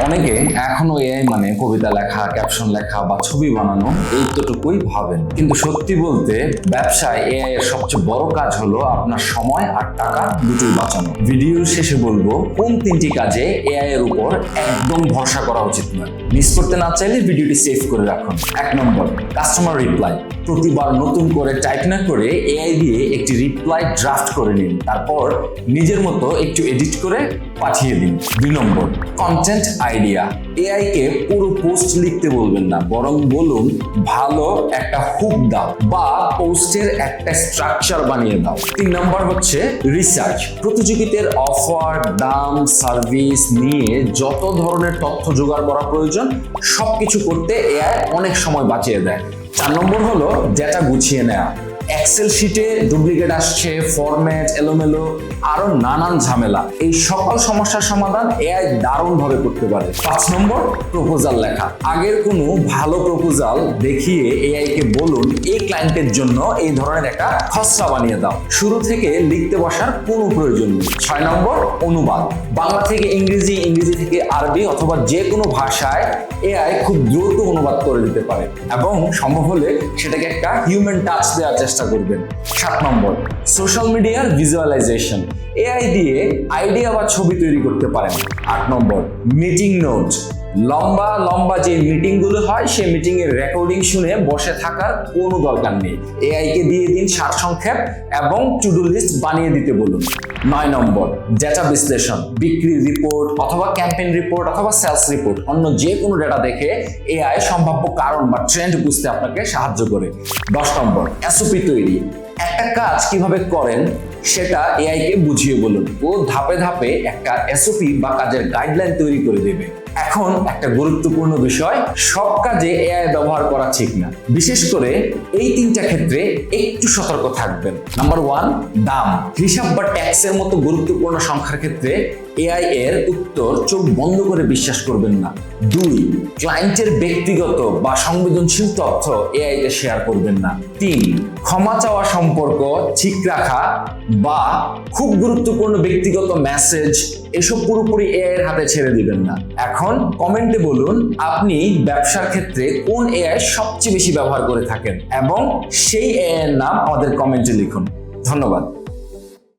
অনেকে এখনো এআই মানে কবিতা লেখা, ক্যাপশন লেখা বা ছবি বানানো এইটুকুই ভাবেন, কিন্তু সত্যি বলতে ব্যবসায় এআই এর সবচেয়ে বড় কাজ হলো আপনার সময় আর টাকা দুটোই বাঁচানো। ভিডিওর শেষে বলবো কোন 3টি কাজে এআই এর উপর একদম ভরসা করা উচিত নয়। মিস করতে না চাইলে ভিডিওটি সেভ করে রাখুন। 1 নম্বর, কাস্টমার রিপ্লাই। প্রতিবার নতুন করে টাইপ না করে এআই দিয়ে একটি রিপ্লাই ড্রাফট করে নিন, তারপর নিজের মতো একটু এডিট করে পাঠিয়ে দিন। 2 নম্বর, কন্টেন্ট আইডিয়া। এআই কে পুরো পোস্ট লিখতে বলবেন না, বরং বলুন ভালো একটা হুক দাও বা পোস্টের একটা স্ট্রাকচার বানিয়ে দাও। 3 নম্বর হচ্ছে রিসার্চ। প্রতিযোগিতার অফার, দাম, সার্ভিস নিয়ে যত ধরনের তথ্য জোগাড় করা প্রয়োজন সবকিছু করতে এআই অনেক সময় বাঁচিয়ে দেয়। 4 নম্বর হলো ডেটা গুছিয়ে নেওয়া। এক্সেল শিটে ডুপ্লিকেট আসছে, ফরম্যাট এলোমেলো, আরো নানান ঝামেলা। এই সকল সমস্যার সমাধান এআই দারুণভাবে করতে পারে। 5 নম্বর, প্রপোজাল লেখা। আগের কোনো ভালো প্রপোজাল দেখিয়ে এআই কে বলুন এই ক্লায়েন্টের জন্য এই ধরনের একটা খসড়া বানিয়ে দাও। শুরু থেকে লিখতে বসার কোনো প্রয়োজন নেই। 6 নম্বর, অনুবাদ। বাংলা থেকে ইংরেজি, ইংরেজি থেকে আরবি অথবা যে কোনো ভাষায় এআই খুব দ্রুত অনুবাদ করে দিতে পারে এবং সম্ভব হলে সেটাকে একটা হিউম্যান টাচ দেওয়ার চেষ্টা করবেন। 7 নম্বর, সোশ্যাল মিডিয়ার ভিজুয়ালাইজেশন। এআই দিয়ে আইডিয়া বা ছবি তৈরি করতে পারেন। 8 নম্বর, মিটিং নোট। লম্বা লম্বা যে মিটিং গুলো হয় সেই মিটিং এর রেকর্ডিং শুনে বসে থাকার কোনো দরকার নেই। এআই কে দিয়ে দিন সারসংক্ষেপ এবং টু ডু লিস্ট বানিয়ে দিতে বলুন। 9 নম্বর, ডেটা বিশ্লেষণ। বিক্রি রিপোর্ট অথবা ক্যাম্পেইন রিপোর্ট অথবা সেলস রিপোর্ট, অন্য যে কোনো ডেটা দেখে এআই সম্ভাব্য কারণ বা ট্রেন্ড বুঝতে আপনাকে সাহায্য করে। 10 নম্বর, এসওপি তৈরি। একটা কাজ কিভাবে করেন সেটা এআই কে বুঝিয়ে বলুন, ও ধাপে ধাপে একটা এসওপি বা কাজের গাইডলাইন তৈরি করে দেবে। এখন একটা গুরুত্বপূর্ণ বিষয়, সব কাজে এআই ব্যবহার করা ঠিক না। বিশেষ করে এই 3টা ক্ষেত্রে একটু সতর্ক থাকবেন। নাম্বার 1, দাম। হিসাব বা ট্যাক্সের মতো গুরুত্বপূর্ণ সংখ্যার ক্ষেত্রে এআই এর উত্তর চোখ বন্ধ করে বিশ্বাস করবেন না। 2, ক্লায়েন্টের ব্যক্তিগত বা সংবেদনশীল তথ্য এআই তে শেয়ার করবেন না। 3, ক্ষমা চাওয়া সম্পর্ক ঠিক রাখা বা খুব গুরুত্বপূর্ণ ব্যক্তিগত মেসেজ এসব পুরোপুরি এআই এর হাতে ছেড়ে দিবেন না। এখন কমেন্টে বলুন আপনি ব্যবসার ক্ষেত্রে কোন এআই সবচেয়ে বেশি ব্যবহার করে থাকেন এবং সেই এআই এর নাম আমাদের কমেন্টে লিখুন। ধন্যবাদ।